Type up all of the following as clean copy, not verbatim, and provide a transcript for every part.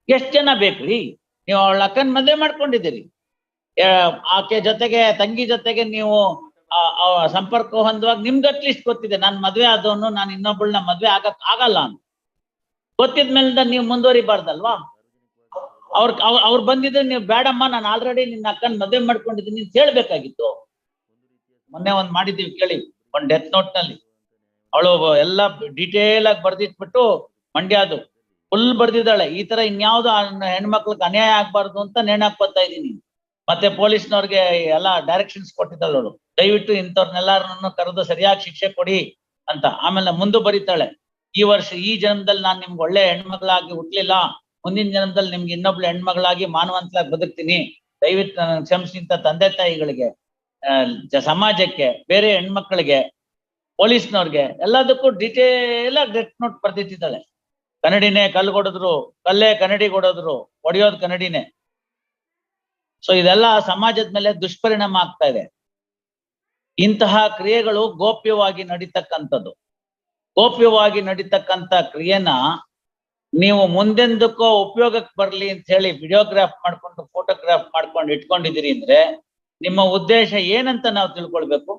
ಎಷ್ಟ್ ಜನ ಬೇಕ್ರಿ? ನೀವು ಅವಳ ಅಕ್ಕನ್ ಮದ್ವೆ ಮಾಡ್ಕೊಂಡಿದ್ದೀರಿ, ಆಕೆ ಜೊತೆಗೆ ತಂಗಿ ಜೊತೆಗೆ ನೀವು ಸಂಪರ್ಕ ಹೊಂದುವಾಗ ನಿಮ್ಗೆ ಅಟ್ಲೀಸ್ಟ್ ಗೊತ್ತಿದೆ ನಾನ್ ಮದ್ವೆ ಆದವನು, ನಾನು ಇನ್ನೊಬ್ಬಳನ್ನ ಮದ್ವೆ ಆಗಲ್ಲ ಅಂತ ಗೊತ್ತಿದ್ಮೇಲೆ ನೀವು ಮುಂದುವರಿಬಾರ್ದಲ್ವಾ? ಅವ್ರು ಬಂದಿದ್ರೆ ನೀವು ಬೇಡಮ್ಮ ನಾನು ಆಲ್ರೆಡಿ ನಿನ್ನ ಅಕ್ಕನ್ ಮದ್ವೆ ಮಾಡ್ಕೊಂಡಿದ್ದೀನಿ ಅಂತ ಹೇಳ್ಬೇಕಾಗಿತ್ತು. ಮೊನ್ನೆ ಒಂದ್ ಮಾಡಿದೀವಿ ಕೇಳಿ, ಒಂದ್ ಡೆತ್ ನೋಟ್ ನಲ್ಲಿ ಅವಳು ಎಲ್ಲ ಡೀಟೇಲ್ ಆಗಿ ಬರ್ದಿಟ್ಬಿಟ್ಟು ಮಂಡ್ಯದು ಫುಲ್ ಬರ್ದಿದ್ದಾಳೆ. ಈ ತರ ಇನ್ಯಾವ್ದು ಹೆಣ್ಮಕ್ಳಿಗೆ ಅನ್ಯಾಯ ಆಗ್ಬಾರ್ದು ಅಂತ ನೇಣಾಕ್ಕೊತಾ ಇದೀನಿ. ಮತ್ತೆ ಪೊಲೀಸ್ನವ್ರಿಗೆ ಎಲ್ಲ ಡೈರೆಕ್ಷನ್ಸ್ ಕೊಟ್ಟಿದ್ದಾಳೆ ಅವಳು, ದಯವಿಟ್ಟು ಇಂಥವ್ರನ್ನೆಲ್ಲಾರನ್ನು ಕರೆದು ಸರಿಯಾಗಿ ಶಿಕ್ಷೆ ಕೊಡಿ ಅಂತ. ಆಮೇಲೆ ಮುಂದೆ ಬರೀತಾಳೆ, ಈ ವರ್ಷ ಈ ಜನ್ಮದಲ್ಲಿ ನಾನ್ ನಿಮ್ಗೆ ಒಳ್ಳೆ ಹೆಣ್ಮಗಳಾಗಿ ಹುಟ್ಲಿಲ್ಲ, ಮುಂದಿನ ಜನ್ಮದಲ್ಲಿ ನಿಮ್ಗೆ ಇನ್ನೊಬ್ಳು ಹೆಣ್ಮಗಳಾಗಿ ಮಾನವಂತಲಾಗಿ ಬದುಕ್ತೀನಿ, ದಯವಿಟ್ಟು ನನ್ನ ಕ್ಷಮಿಸಿ ಅಂತ ತಂದೆ ತಾಯಿಗಳಿಗೆ, ಸಮಾಜಕ್ಕೆ, ಬೇರೆ ಹೆಣ್ಮಕ್ಳಿಗೆ, ಪೊಲೀಸ್ನವ್ರಿಗೆ ಎಲ್ಲದಕ್ಕೂ ಡೀಟೇಲ್ ಆಗಿ ಡೆತ್ ನೋಟ್ ಬರ್ದಿಟ್ಟಿದ್ದಾಳೆ. ಕನ್ನಡಿನೇ ಕಲ್ಲು ಕೊಡಿದ್ರು, ಕಲ್ಲೇ ಕನ್ನಡಿ ಕೊಡೋದ್ರು, ಹೊಡೆಯೋದು ಕನ್ನಡಿನೇ. ಸೊ ಇದೆಲ್ಲ ಸಮಾಜದ ಮೇಲೆ ದುಷ್ಪರಿಣಾಮ ಆಗ್ತಾ ಇದೆ. ಇಂತಹ ಕ್ರಿಯೆಗಳು ಗೋಪ್ಯವಾಗಿ ನಡೀತಕ್ಕಂಥದ್ದು. ಗೋಪ್ಯವಾಗಿ ನಡೀತಕ್ಕಂಥ ಕ್ರಿಯೆನ ನೀವು ಮುಂದೆಂದಕ್ಕೋ ಉಪಯೋಗಕ್ಕೆ ಬರ್ಲಿ ಅಂತ ಹೇಳಿ ವಿಡಿಯೋಗ್ರಾಫ್ ಮಾಡ್ಕೊಂಡು ಫೋಟೋಗ್ರಾಫ್ ಮಾಡ್ಕೊಂಡು ಇಟ್ಕೊಂಡಿದ್ದೀರಿ ಅಂದ್ರೆ ನಿಮ್ಮ ಉದ್ದೇಶ ಏನಂತ ನಾವು ತಿಳ್ಕೊಳ್ಬೇಕು.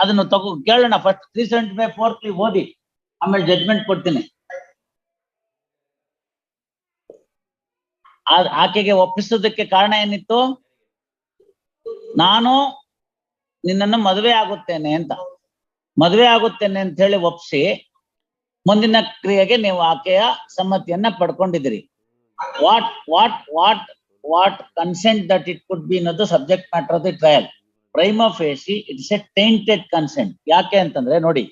ಅದನ್ನು ಕೇಳೋಣ ಫಸ್ಟ್. 375 ಓದಿ, ಆಮೇಲೆ ಜಡ್ಜ್ಮೆಂಟ್ ಕೊಡ್ತೀನಿ. ಆಕೆಗೆ ಒಪ್ಪಿಸೋದಕ್ಕೆ ಕಾರಣ ಏನಿತ್ತು? ನಾನು ನಿನ್ನನ್ನು ಮದುವೆ ಆಗುತ್ತೇನೆ ಅಂತ ಹೇಳಿ ಒಪ್ಸಿ ಮುಂದಿನ ಕ್ರಿಯೆಗೆ ನೀವು ಆಕೆಯ ಸಮ್ಮತಿಯನ್ನ ಪಡ್ಕೊಂಡಿದ್ದೀರಿ. What consent that it could be ಅನ್ನೋದು subject matter of the trial. Prima facie it's a tainted consent. ಯಾಕೆ ಅಂತಂದ್ರೆ ನೋಡಿ,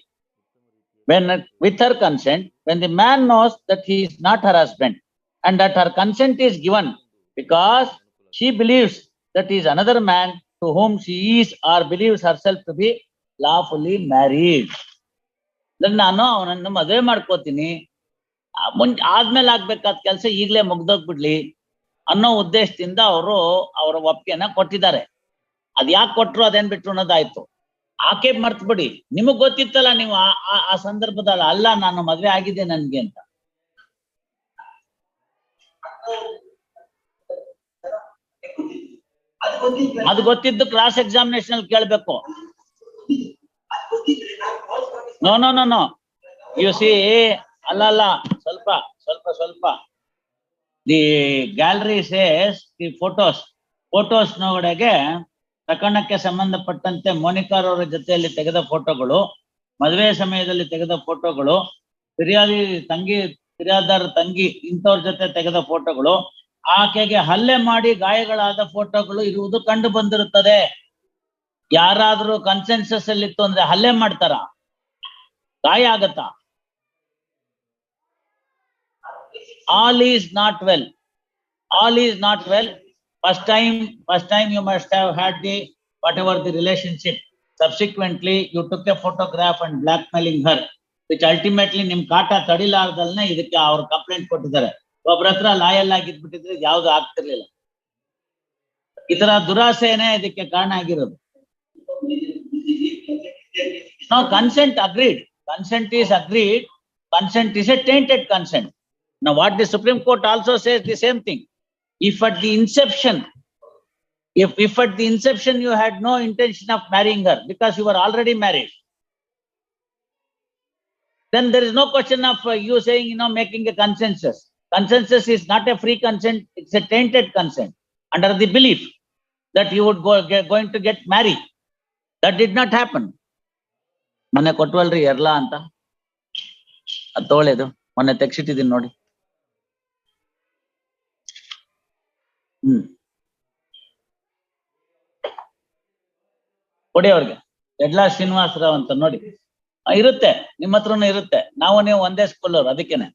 with her consent, when the man knows that he is not her husband and that her consent is given because she believes that he is another man to whom she is or believes herself to be lawfully married. ನಾನು ಅವನನ್ನು ಮದುವೆ ಮಾಡ್ಕೋತೀನಿ, ಆದ್ಮೇಲೆ ಆಗ್ಬೇಕಾದ ಕೆಲಸ ಈಗಲೇ ಮುಗ್ದೋಗ್ಬಿಡ್ಲಿ ಅನ್ನೋ ಉದ್ದೇಶದಿಂದ ಅವರು ಅವರ ಒಪ್ಪಿಗೆನ ಕೊಟ್ಟಿದ್ದಾರೆ. ಅದ್ ಯಾಕೆ ಕೊಟ್ರು ಅದೇನ್ ಬಿಟ್ರು ಅನ್ನೋದಾಯ್ತು. ಆಕೆ ಮರ್ತ್ ಬಿಡಿ, ನಿಮಗ್ ಗೊತ್ತಿತ್ತಲ್ಲ ನೀವು ಆ ಸಂದರ್ಭದಲ್ಲಿ ಅಲ್ಲ ನಾನು ಮದ್ವೆ ಆಗಿದೆ ನನ್ಗೆ ಅಂತ. ಅದು ಗೊತ್ತಿದ್ದು ಕ್ಲಾಸ್ ಎಕ್ಸಾಮಿನೇಷನ್ ಅಲ್ಲಿ ಕೇಳ್ಬೇಕು. ನೋ ಯು ಸಿ, ಅಲ್ಲ ಸ್ವಲ್ಪ the gallery says the photos ನೋಡೆಗೆ ಪ್ರಕರಣಕ್ಕೆ ಸಂಬಂಧಪಟ್ಟಂತೆ ಮೋನಿಕಾರವರ ಜೊತೆಯಲ್ಲಿ ತೆಗೆದ ಫೋಟೋಗಳು, ಮದುವೆ ಸಮಯದಲ್ಲಿ ತೆಗೆದ ಫೋಟೋಗಳು, ಫಿರ್ಯಾದಾರ ತಂಗಿ ಇಂಥವ್ರ ಜೊತೆ ತೆಗೆದ ಫೋಟೋಗಳು, ಆಕೆಗೆ ಹಲ್ಲೆ ಮಾಡಿ ಗಾಯಗಳಾದ ಫೋಟೋಗಳು ಇರುವುದು ಕಂಡು ಬಂದಿರುತ್ತದೆ. ಯಾರಾದ್ರೂ ಕನ್ಸೆನ್ಸಸ್ ಅಲ್ಲಿ ಇತ್ತು ಅಂದ್ರೆ ಹಲ್ಲೆ ಮಾಡ್ತಾರ? ಗಾಯ ಆಗತ್ತಾ? All is not well. First time you must have had whatever the relationship. Subsequently you took a photograph and blackmailing her, which ultimately ನಿಮ್ ಕಾಟ ತಡಿಲಾರ್ದಲ್ನೇ ಇದಕ್ಕೆ ಅವ್ರು ಕಂಪ್ಲೇಂಟ್ ಕೊಟ್ಟಿದ್ದಾರೆ. ಒಬ್ಬರ ಹತ್ರ ಲಾಯಲ್ ಆಗಿದ್ಬಿಟ್ಟಿದ್ರೆ ಯಾವ್ದು ಆಗ್ತಿರ್ಲಿಲ್ಲ. ಈ ತರ ದುರಾಸೆನೇ ಇದಕ್ಕೆ ಕಾರಣ ಆಗಿರೋದು. No, consent is agreed. Consent is a tainted consent. Now what the Supreme Court also says the same thing. If at the inception you had no intention of marrying her because you were already married, then there is no question of you saying, making a consensus. Consensus is not a free consent, it's a tainted consent under the belief that you would going to get married. That did not happen. ಮೊನ್ನೆ ಕೊಟ್ವಲ್ರಿ ಎರ್ಲಾ ಅಂತ, ಅದು ತಗೊಳ್ಳೇದು ಮೊನ್ನೆ ತೆಗ್ಸಿಟ್ಟಿದ್ದೀನಿ ನೋಡಿ. ಕೊಡಿ ಅವ್ರಿಗೆ. ಎಡ್ಲಾ ಶ್ರೀನಿವಾಸರಾವ್ ಅಂತ ನೋಡಿ, ಇರುತ್ತೆ ನಿಮ್ಮ ಹತ್ರನೂ ಇರುತ್ತೆ. ನೀವು ಒಂದೇ ಸ್ಕೂಲ್ ಅವ್ರು, ಅದಕ್ಕೇನೆ.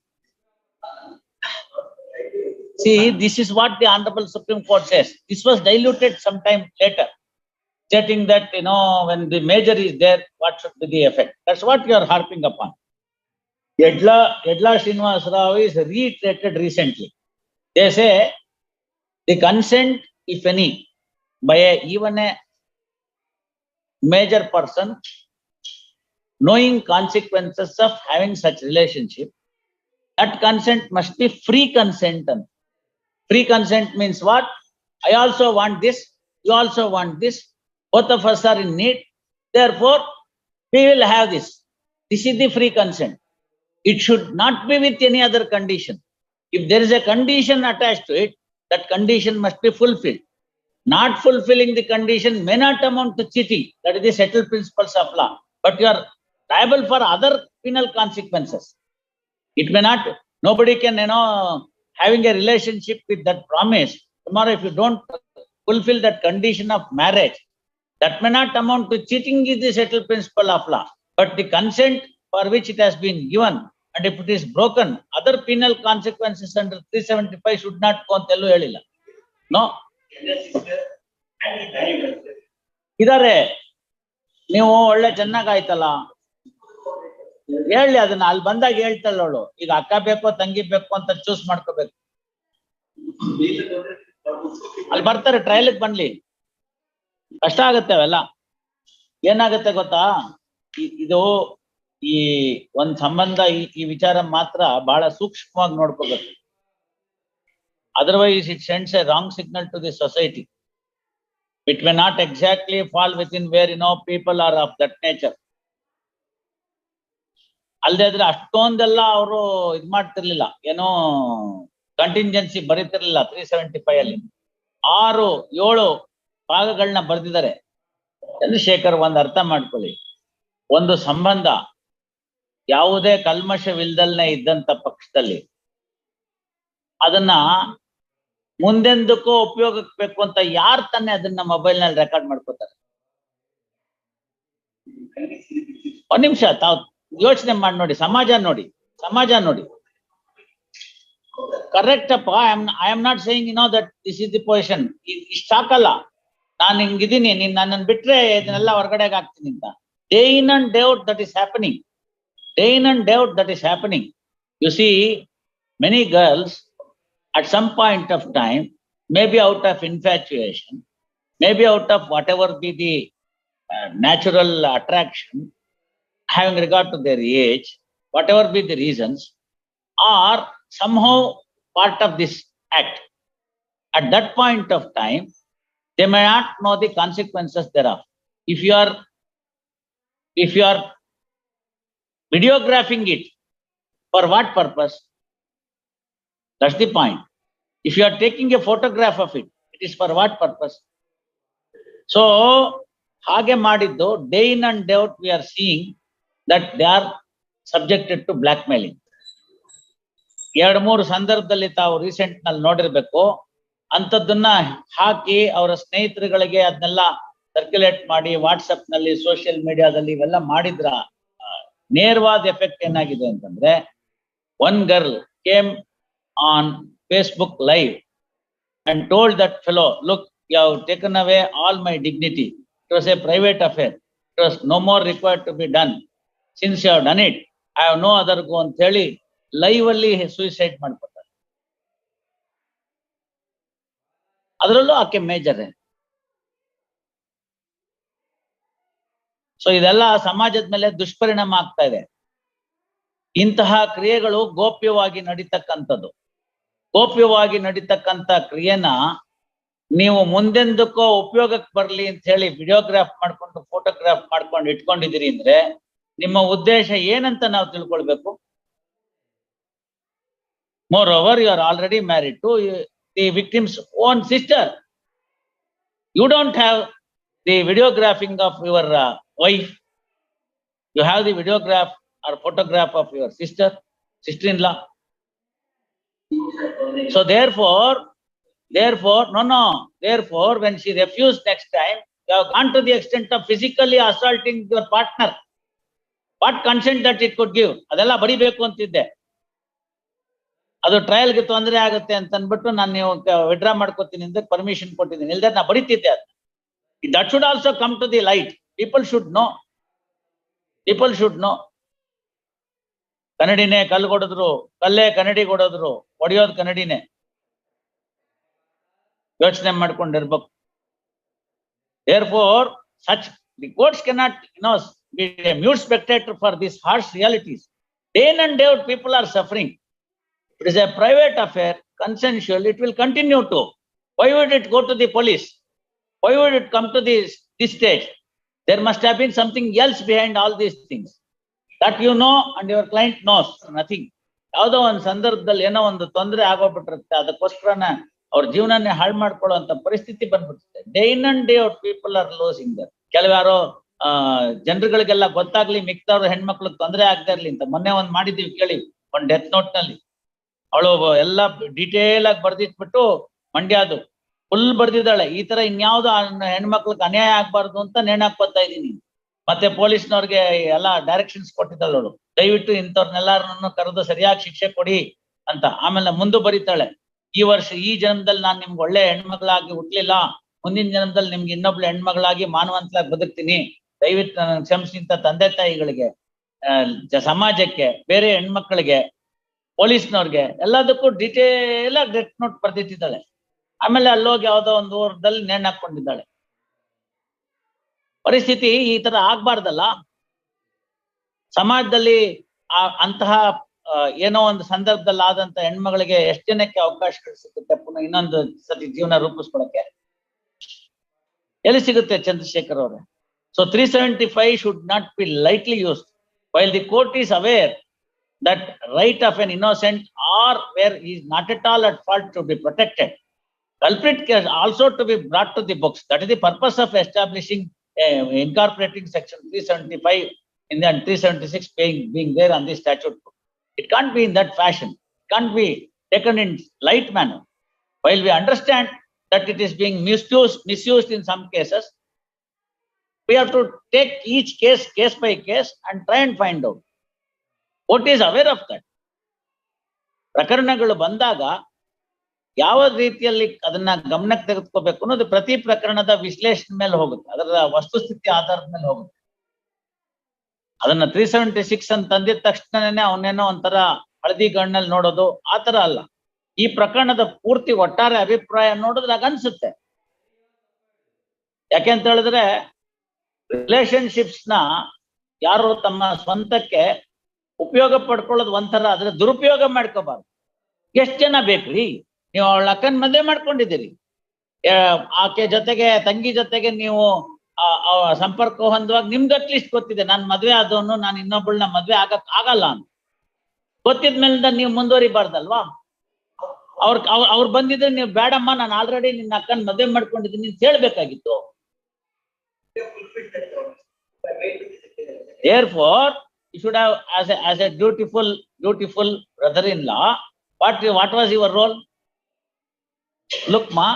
See, this is what the Honorable Supreme Court says. This was diluted sometime later, stating that, when the major is there, what should be the effect? That's what you are harping upon. Yedla Srinivas Rao is reiterated recently. They say the consent, if any, by even a major person knowing consequences of having such relationship, that consent must be free consent. And free consent means what? I also want this, you also want this, both of us are in need, therefore we will have this. This is the free consent. It should not be with any other condition. If there is a condition attached to it, that condition must be fulfilled. Not fulfilling the condition may not amount to cheating. That is the settled principles of law. But you are liable for other penal consequences. It may not, nobody can, having a relationship with that promise. Tomorrow, if you don't fulfill that condition of marriage, that may not amount to cheating is the settled principle of law. But the consent for which it has been given, and if it is broken, other penal consequences under 375 should not go ಅಂತ ಎಲ್ಲೂ ಹೇಳಿಲ್ಲ. No. ಇದಾರೆ, ನೀವು ಒಳ್ಳೆ ಚೆನ್ನಾಗಾಯ್ತಲ್ಲ ಹೇಳಿ, ಅದನ್ನ ಅಲ್ಲಿ ಬಂದಾಗ ಹೇಳ್ತಲ್ಲ ಅವಳು, ಈಗ ಅಕ್ಕ ಬೇಕೋ ತಂಗಿ ಬೇಕು ಅಂತ ಚೂಸ್ ಮಾಡ್ಕೋಬೇಕು. ಅಲ್ಲಿ ಬರ್ತಾರೆ, ಟ್ರಯಲ್ಗೆ ಬನ್ಲಿ, ಕಷ್ಟ ಆಗತ್ತೆ ಅವೆಲ್ಲ. ಏನಾಗತ್ತೆ ಗೊತ್ತಾ, ಇದು ಈ ಒಂದ್ ಸಂಬಂಧ, ಈ ವಿಚಾರ ಮಾತ್ರ ಬಹಳ ಸೂಕ್ಷ್ಮವಾಗಿ ನೋಡ್ಕೋಬೇಕು. Otherwise, it sends a wrong signal to the society. It may not exactly fall within where, people are of that nature. ಅಲ್ಲದೆ ಆದ್ರೆ ಅಷ್ಟೊಂದೆಲ್ಲ ಅವರು ಇದ್ ಮಾಡ್ತಿರ್ಲಿಲ್ಲ, ಕಂಟಿಂಜೆನ್ಸಿ ಬರೀತಿರ್ಲಿಲ್ಲ. 375 ಅಲ್ಲಿ 6-7 ಭಾಗಗಳನ್ನ ಬರೆದಿದ್ದಾರೆ. ಚಂದ್ರಶೇಖರ್, ಒಂದ್ ಅರ್ಥ ಮಾಡ್ಕೊಳ್ಳಿ, ಒಂದು ಸಂಬಂಧ ಯಾವುದೇ ಕಲ್ಮಶವಿಲ್ದಲ್ನೇ ಇದ್ದಂತ ಪಕ್ಷದಲ್ಲಿ ಅದನ್ನ ಮುಂದೆಂದಕ್ಕೂ ಉಪಯೋಗಕ್ಕೆ ಬೇಕು ಅಂತ ಯಾರು ತಾನೇ ಅದನ್ನ ಮೊಬೈಲ್ ನಲ್ಲಿ ರೆಕಾರ್ಡ್ ಮಾಡ್ಕೋತಾರೆ? ಒಂದ್ ನಿಮಿಷ ತಾವು ಯೋಚನೆ ಮಾಡಿ ನೋಡಿ, ಸಮಾಜ ನೋಡಿ. ಕರೆಕ್ಟ್ ಅಪ್ಪ, I am not saying that this is the position. ಇಷ್ಟ ಸಾಕಲ್ಲ, ನಾನು ಹಿಂಗಿದ್ದೀನಿ, ನೀನ್ ನನ್ನನ್ನು ಬಿಟ್ರೆ ಇದನ್ನೆಲ್ಲ ಹೊರಗಡೆಗೆ ಹಾಕ್ತೀನಿ ಅಂತ. Day in and day out that is happening. U C, many girls at some point of time, maybe out of infatuation, maybe out of whatever be the natural attraction, having regard to their age, whatever be the reasons, are somehow part of this act. At that point of time, they may not know the consequences thereof. If you are videographing it, for what purpose? That's the point. If you are taking a photograph of it, it is for what purpose? So, ಹಾಗೆ ಮಾಡಿದ್ದು, day in and day out we are seeing that they are subjected to blackmailing. 2-3 ಸಂದರ್ಭದಲ್ಲಿ ತಾವು recent ನಲ್ಲಿ ನೋಡಿರ್ಬೇಕು. ಅಂತದನ್ನ ಹಾಕಿ ಅವರ ಸ್ನೇಹಿತರುಗಳಿಗೆ ಅದನ್ನೆಲ್ಲ circulate ಮಾಡಿ WhatsApp ನಲ್ಲಿ, ಸೋಷಿಯಲ್ ಮೀಡಿಯಾದಲ್ಲಿ ಇವೆಲ್ಲ ಮಾಡಿದ್ರ ನೇರವಾದ ಎಫೆಕ್ಟ್ ಏನಾಗಿದೆ ಅಂತಂದ್ರೆ, one girl came on Facebook Live and told that fellow, look, you have taken away all my dignity. It was a private affair. It was no more required to be done. Since you have done it, I have no other go ಅಂತ ಹೇಳಿ live ಅಲ್ಲಿ suicide ಮಾಡ್ಕೊತಾರೆ. ಅದರಲ್ಲೂ ಆಕೆ major. So ಇದೆಲ್ಲ ಸಮಾಜದ ಮೇಲೆ ದುಷ್ಪರಿಣಾಮ ಆಗ್ತಾ ಇದೆ. ಇಂತಹ ಕ್ರಿಯೆಗಳು ಗೋಪ್ಯವಾಗಿ ನಡೀತಕ್ಕಂಥ ಕ್ರಿಯೆನ ನೀವು ಮುಂದೆಂದಕ್ಕೋ ಉಪಯೋಗಕ್ಕೆ ಬರ್ಲಿ ಅಂತ ಹೇಳಿ ವಿಡಿಯೋಗ್ರಾಫ್ ಮಾಡ್ಕೊಂಡು, ಫೋಟೋಗ್ರಾಫ್ ಮಾಡ್ಕೊಂಡು ಇಟ್ಕೊಂಡಿದ್ದೀರಿ ಅಂದ್ರೆ ನಿಮ್ಮ ಉದ್ದೇಶ ಏನಂತ ನಾವು ತಿಳ್ಕೊಳ್ಬೇಕು. Moreover, you are already married to the victim's own sister. You don't have the videographing of your wife. You have the videograph or photograph of your sister-in-law. So therefore, when she refused next time, you have gone to the extent of physically assaulting your partner. What consent that it could give? ಅದೆಲ್ಲ ಬರಿಬೇಕು ಅಂತಿದ್ದೆ. ಅದು ಟ್ರಯಲ್ಗೆ ತೊಂದರೆ ಆಗುತ್ತೆ ಅಂತ ಅಂದ್ಬಿಟ್ಟು ನಾನು ನೀವು ವಿಡ್ರಾ ಮಾಡ್ಕೋತೀನಿ ಅಂತ ಪರ್ಮಿಷನ್ ಕೊಟ್ಟಿದ್ದೀನಿ. ಇಲ್ದೇ ನಾ ಬರೀತಿದ್ದೆ ಅದು. That should also come to the light. People should know. ಕನ್ನಡಿನೇ ಕಲ್ಲು ಕೊಡಿದ್ರು, ಕಲ್ಲೇ ಕನ್ನಡಿ ಕೊಡೋದ್ರು, ಹೊಡೆಯೋದು ಕನ್ನಡಿನೇ. ಯೋಚನೆ ಮಾಡ್ಕೊಂಡಿರ್ಬೇಕು. Therefore, the courts cannot, be a mute spectator for these harsh realities. Day in and day out, people are suffering. It is a private affair, consensual. It will continue to. Why would it go to the police? Why would it come to this stage? There must have been something else behind all these things. That you know and your client knows nothing. ಯಾವುದೋ ಒಂದು ಸಂದರ್ಭದಲ್ಲಿ ಏನೋ ಒಂದು ತೊಂದರೆ ಆಗೋಗ್ಬಿಟ್ಟಿರುತ್ತೆ, ಅದಕ್ಕೋಸ್ಕರನ ಅವ್ರ ಜೀವನನೇ ಹಾಳು ಮಾಡ್ಕೊಳ್ಳುವಂತ ಪರಿಸ್ಥಿತಿ ಬಂದ್ಬಿಡುತ್ತೆ. Day in and day out people are losing that. ಕೆಲವ್ಯಾರೋ ಜನರುಗಳಿಗೆಲ್ಲ ಗೊತ್ತಾಗ್ಲಿ, ಮಿಕ್ತವ್ರ ಹೆಣ್ಮಕ್ಳಿಗೆ ತೊಂದರೆ ಆಗದೆ ಇರ್ಲಿ ಅಂತ ಮೊನ್ನೆ ಒಂದ್ ಮಾಡಿದೀವಿ ಕೇಳಿ, ಒಂದ್ ಡೆತ್ ನೋಟ್ ನಲ್ಲಿ ಅವಳು ಎಲ್ಲ ಡೀಟೇಲ್ ಆಗಿ ಬರ್ದಿಟ್ಬಿಟ್ಟು ಮಂಡ್ಯದು ಫುಲ್ ಬರ್ದಿದ್ದಾಳೆ. ಈ ತರ ಇನ್ಯಾವ್ದು ಹೆಣ್ಮಕ್ಳಿಗೆ ಅನ್ಯಾಯ ಆಗ್ಬಾರ್ದು ಅಂತ ನೇಣಾಕ್ಕೊತಾ ಇದೀನಿ. ಮತ್ತೆ ಪೊಲೀಸ್ನವ್ರಿಗೆ ಎಲ್ಲ ಡೈರೆಕ್ಷನ್ಸ್ ಕೊಟ್ಟಿದ್ದಾಳೆ ಅವಳು, ದಯವಿಟ್ಟು ಇಂಥವ್ರನ್ನೆಲ್ಲಾರನ್ನು ಕರೆದು ಸರಿಯಾಗಿ ಶಿಕ್ಷೆ ಕೊಡಿ ಅಂತ. ಆಮೇಲೆ ಮುಂದೆ ಬರೀತಾಳೆ, ಈ ವರ್ಷ ಈ ಜನ್ಮದಲ್ಲಿ ನಾನ್ ನಿಮ್ಗೆ ಒಳ್ಳೆ ಹೆಣ್ಮಗಳಾಗಿ ಹುಟ್ಲಿಲ್ಲ, ಮುಂದಿನ ಜನ್ಮದಲ್ಲಿ ನಿಮ್ಗೆ ಇನ್ನೊಬ್ಳು ಹೆಣ್ಮಗಳಾಗಿ ಮಾನವಂತಲಾಗಿ ಬದುಕ್ತೀನಿ, ದಯವಿಟ್ಟು ನನ್ನ ಕ್ಷಮಿಸಿ ಅಂತ ತಂದೆ ತಾಯಿಗಳಿಗೆ, ಸಮಾಜಕ್ಕೆ, ಬೇರೆ ಹೆಣ್ಮಕ್ಳಿಗೆ, ಪೊಲೀಸ್ನವ್ರಿಗೆ ಎಲ್ಲದಕ್ಕೂ ಡೀಟೇಲ್ ಆಗಿ ಡೆತ್ ನೋಟ್ ಬರ್ದಿಟ್ಟಿದ್ದಾಳೆ. ಆಮೇಲೆ ಅಲ್ಲೋಗಿ ಯಾವ್ದೋ ಒಂದು ಊರದಲ್ಲಿ ನೇಣು ಹಾಕೊಂಡಿದ್ದಾಳೆ. ಪರಿಸ್ಥಿತಿ ಈ ತರ ಆಗ್ಬಾರ್ದಲ್ಲ. ಸಮಾಜದಲ್ಲಿ ಅಂತಹ ಏನೋ ಒಂದು ಸಂದರ್ಭದಲ್ಲಿ ಆದಂತ ಹೆಣ್ಮಗಳಿಗೆ ಎಷ್ಟು ಜನಕ್ಕೆ ಅವಕಾಶಗಳು ಸಿಗುತ್ತೆ ಪುನಃ ಇನ್ನೊಂದು ಸತಿ ಜೀವನ ರೂಪಿಸ್ಕೊಳಕ್ಕೆ? ಎಲ್ಲಿ ಸಿಗುತ್ತೆ ಚಂದ್ರಶೇಖರ್ ಅವರೇ? So 375 should not be lightly used. While the court is aware that right of an innocent or where he is not at all at fault to be protected, culprit can also to be brought to the books. That is the purpose of establishing incorporating section 375 in the 376 being there on the statute book. It can't be in that fashion. It can't be taken in light manner. While we understand that it is being misused in some cases, we have to take each case by case and try and find out what is aware of that. ಪ್ರಕರಣಗಳು ಬಂದಾಗ ಯಾವ ರೀತಿಯಲ್ಲಿ ಅದನ್ನ ಗಮನಕ್ಕೆ ತೆಗೆದುಕೋಬೇಕು ಅನ್ನೋದು ಪ್ರತಿ ಪ್ರಕರಣದ ವಿಶ್ಲೇಷಣೆ ಮೇಲೆ ಹೋಗುತ್ತೆ, ಅದರ ವಸ್ತುಸ್ಥಿತಿ ಆಧಾರದ ಮೇಲೆ ಹೋಗುತ್ತೆ. ಅದನ್ನ 376 ಅಂತ ತಂದಿದ ತಕ್ಷಣನೇ ಅವನೇನೋ ಒಂಥರ ಹಳದಿ ಗಣ್ಣಲ್ಲಿ ನೋಡೋದು ಆತರ ಅಲ್ಲ. ಈ ಪ್ರಕರಣದ ಪೂರ್ತಿ ಒಟ್ಟಾರೆ ಅಭಿಪ್ರಾಯ ನೋಡಿದಾಗ ಅನ್ಸುತ್ತೆ. ಯಾಕೆಂತ ಹೇಳಿದ್ರೆ ರಿಲೇಶನ್ಶಿಪ್ಸ್ ನ ಯಾರು ತಮ್ಮ ಸ್ವಂತಕ್ಕೆ ಉಪಯೋಗ ಪಡ್ಕೊಳ್ಳೋದು ಒಂಥರ, ಅದ್ರ ದುರುಪಯೋಗ ಮಾಡ್ಕೋಬಾರ್ದು. ಎಷ್ಟ್ ಜನ ಬೇಕ್ರಿ? ನೀವು ಅವಳ ಅಕ್ಕನ ಮದುವೆ ಮಾಡ್ಕೊಂಡಿದ್ದೀರಿ, ಆಕೆ ಜೊತೆಗೆ ತಂಗಿ ಜೊತೆಗೆ ನೀವು ಸಂಪರ್ಕ ಹೊಂದುವಾಗ ನಿಮ್ಗೆ ಅಟ್ಲೀಸ್ಟ್ ಗೊತ್ತಿದೆ ನಾನು ಮದ್ವೆ ಆದವನು, ನಾನು ಇನ್ನೊಬ್ಬಳನ್ನ ಮದ್ವೆ ಆಗಲ್ಲ ಅಂತ ಗೊತ್ತಿದ್ಮೇಲಿಂದ ನೀವು ಮುಂದುವರಿಬಾರ್ದಲ್ವಾ? ಅವ್ರು ಬಂದಿದ್ರೆ ನೀವು ಬೇಡಮ್ಮ ನಾನು ಆಲ್ರೆಡಿ ನಿನ್ನ ಅಕ್ಕನ ಮದ್ವೆ ಮಾಡ್ಕೊಂಡಿದ್ದೀನಿ ಅಂತ ಹೇಳ್ಬೇಕಾಗಿತ್ತು. Therefore, you should have as a dutiful brother-in-law, what was your role? Look ma,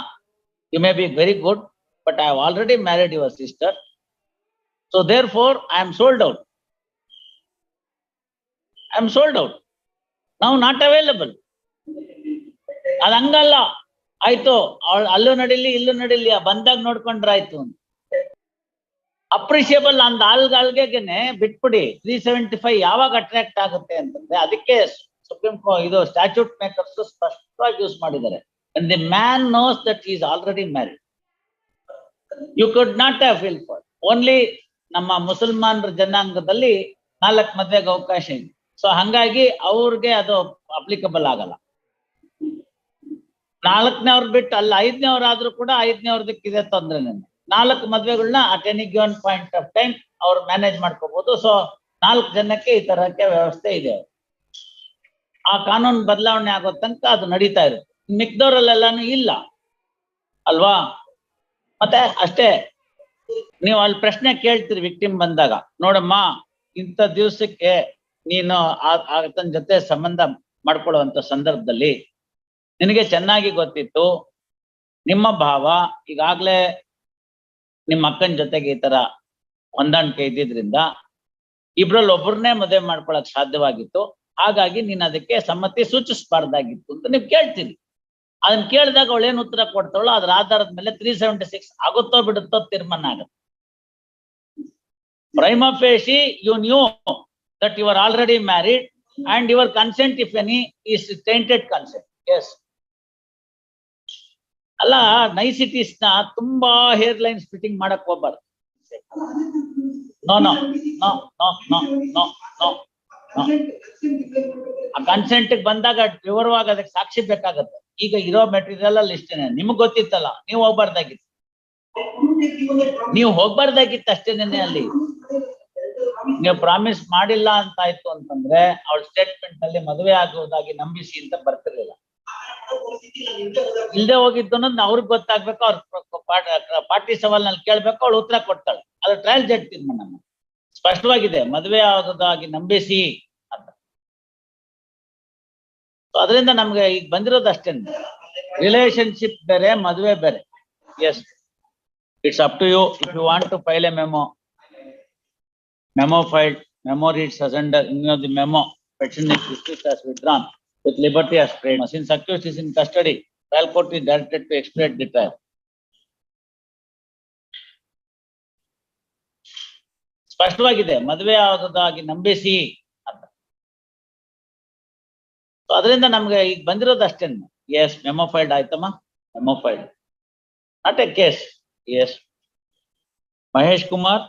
you may be very good, but I have already married your sister, so therefore I am sold out. Now not available. ಅದಂಗಲ್ಲ, ಆಯ್ತು ಅಲ್ಲೂ ನಡಿಲಿ ಇಲ್ಲೂ ನಡಿಲಿ, ಬಂದಾಗ ನೋಡ್ಕೊಂಡ್ರೆ ಆಯ್ತು. Appreciable ಅಂದ ಆಳ್ಗಾಳ್ಗೆನೆ ಬಿಟ್ಬಿಡಿ. 375 ಯಾವಾಗ attract ಆಗುತ್ತೆ ಅಂತಂದ್ರೆ ಅದಕ್ಕೆ ಸುಪ್ರೀಂ ಕೋರ್ಟ್ ಇದು ಸ್ಟ್ಯಾಚ್ಯೂಟ್ ಮೇಕರ್ಸ್ ಸ್ಪಷ್ಟವಾಗಿ ಯೂಸ್ ಮಾಡಿದ್ದಾರೆ. When the man knows that he is already married, you could not have filled for. Only ನಮ್ಮ ಮುಸಲ್ಮಾನರ ಜನಾಂಗದಲ್ಲಿ 4 ಮದ್ವೆಗೆ ಅವಕಾಶ ಇದೆ. ಸೊ ಹಂಗಾಗಿ ಅವ್ರಿಗೆ ಅದು ಅಪ್ಲಿಕಬಲ್ ಆಗಲ್ಲ. 4ನೇವ್ರು ಬಿಟ್ಟು ಅಲ್ಲ 5ನೇವ್ರು ಆದ್ರೂ ಕೂಡ 5ನೇವ್ರದಕ್ಕಿದೆ ತೊಂದ್ರೆ. 4 ಮದ್ವೆಗಳನ್ನ at any given point of time ಅವ್ರು ಮ್ಯಾನೇಜ್ ಮಾಡ್ಕೋಬಹುದು. ಸೊ 4 ಜನಕ್ಕೆ ಈ ತರಕ್ಕೆ ವ್ಯವಸ್ಥೆ ಇದೆ. ಆ ಕಾನೂನು ಬದಲಾವಣೆ ಆಗೋ ತನಕ ಅದು ನಡೀತಾ ಇರುತ್ತೆ. ಮಿಕ್ದವ್ರಲ್ಲೆಲ್ಲಾನು ಇಲ್ಲ ಅಲ್ವಾ? ಮತ್ತೆ ಅಷ್ಟೇ, ನೀವು ಅಲ್ಲಿ ಪ್ರಶ್ನೆ ಕೇಳ್ತೀರಿ ವಿಕ್ಟಿಮ್ ಬಂದಾಗ, ನೋಡಮ್ಮ ಇಂಥ ದಿವ್ಸಕ್ಕೆ ನೀನು ಆತನ ಜೊತೆ ಸಂಬಂಧ ಮಾಡ್ಕೊಳ್ಳುವಂತ ಸಂದರ್ಭದಲ್ಲಿ ನಿನಗೆ ಚೆನ್ನಾಗಿ ಗೊತ್ತಿತ್ತು, ನಿಮ್ಮ ಭಾವ ಈಗಾಗ್ಲೇ ನಿಮ್ಮ ಅಕ್ಕನ ಜೊತೆಗೆ ಈ ತರ ಹೊಂದಾಣಿಕೆ ಇದ್ದಿದ್ರಿಂದ ಇಬ್ರಲ್ಲಿ ಒಬ್ಬರನ್ನೇ ಮದುವೆ ಮಾಡ್ಕೊಳಕ್ ಸಾಧ್ಯವಾಗಿತ್ತು, ಹಾಗಾಗಿ ನೀನ್ ಅದಕ್ಕೆ ಸಮ್ಮತಿ ಸೂಚಿಸಬಾರ್ದಾಗಿತ್ತು ಅಂತ ನೀವು ಕೇಳ್ತೀರಿ. ಅದನ್ನ ಕೇಳಿದಾಗ ಅವಳೇನು ಉತ್ತರ ಕೊಡ್ತಾಳೋ ಅದ್ರ ಆಧಾರದ ಮೇಲೆ 376 ಆಗುತ್ತೋ ಬಿಡುತ್ತೋ ತೀರ್ಮಾನ ಆಗುತ್ತೆ. Prima facie you knew that you are already married and your consent, if any, is tainted consent. Yes. ಅಲ್ಲ, ನೈಸಿಟೀಸ್ ನ ತುಂಬಾ ಹೇರ್ ಲೈನ್ ಸ್ಪಿಟಿಂಗ್ ಮಾಡಕ್ ಹೋಗ್ಬಾರ್ದು. No no no no no no no ಆ ಕನ್ಸೆಂಟ್ ಬಂದಾಗ ವಿವರವಾಗಿ ಅದಕ್ಕೆ ಸಾಕ್ಷಿ ಬೇಕಾಗತ್ತೆ. ಈಗ ಇರೋ ಮೆಟೀರಿಯಲ್ ಅಲ್ಲಿ ಇಷ್ಟೇನೆ, ನಿಮ್ಗ್ ಗೊತ್ತಿತ್ತಲ್ಲ, ನೀವು ಹೋಗ್ಬಾರ್ದಾಗಿತ್ತು, ನೀವು ಹೋಗ್ಬಾರ್ದಾಗಿತ್ತು ಅಷ್ಟೇನೆ. ಅಲ್ಲಿ ನೀವು ಪ್ರಾಮಿಸ್ ಮಾಡಿಲ್ಲ ಅಂತ ಆಯ್ತು ಅಂತಂದ್ರೆ ಅವ್ರ ಸ್ಟೇಟ್ಮೆಂಟ್ ಅಲ್ಲಿ ಮದುವೆ ಆಗುವುದಾಗಿ ನಂಬಿಸಿ ಅಂತ ಬರ್ತಿರ್ಲಿಲ್ಲ. ಇಲ್ದೆ ಹೋಗಿದ್ದು ಅನ್ನೋದು ಅವ್ರಿಗೆ ಗೊತ್ತಾಗ್ಬೇಕು, ಅವ್ರ ಪಾರ್ಟಿ ಸವಾಲ್ನಲ್ಲಿ ಕೇಳ್ಬೇಕು, ಅವಳು ಉತ್ತರ ಕೊಡ್ತಾಳೆ. ಅದು ಟ್ರಯಲ್ ಜಡ್ಜ್ ತೀರ್ಮಾನ ಸ್ಪಷ್ಟವಾಗಿದೆ, ಮದುವೆ ಆಗೋದಾಗಿ ನಂಬಿಸಿ ಅಂತ. ಅದರಿಂದ ನಮ್ಗೆ ಈಗ ಬಂದಿರೋದು ಅಷ್ಟೇನೆ, ರಿಲೇಶನ್ಶಿಪ್ ಬೇರೆ, ಮದುವೆ ಬೇರೆ. Yes, it's up to you. If you want to file a memo, memo filed, memo reads as under in the memo, petition is dismissed as withdrawn with liberty as granted. Since accused is in custody, trial court is directed to expedite the trial. ಸ್ಪಷ್ಟವಾಗಿದೆ, ಮದುವೆ ಆಗೋದಾಗಿ ನಂಬಿಸಿ ಅಂತ. ಅದರಿಂದ ನಮ್ಗೆ ಈಗ ಬಂದಿರೋದು ಅಷ್ಟೇನೆ. Yes, memo filed ಆಯ್ತಮ್ಮ, memo filed, not a case. Yes, Mahesh Kumar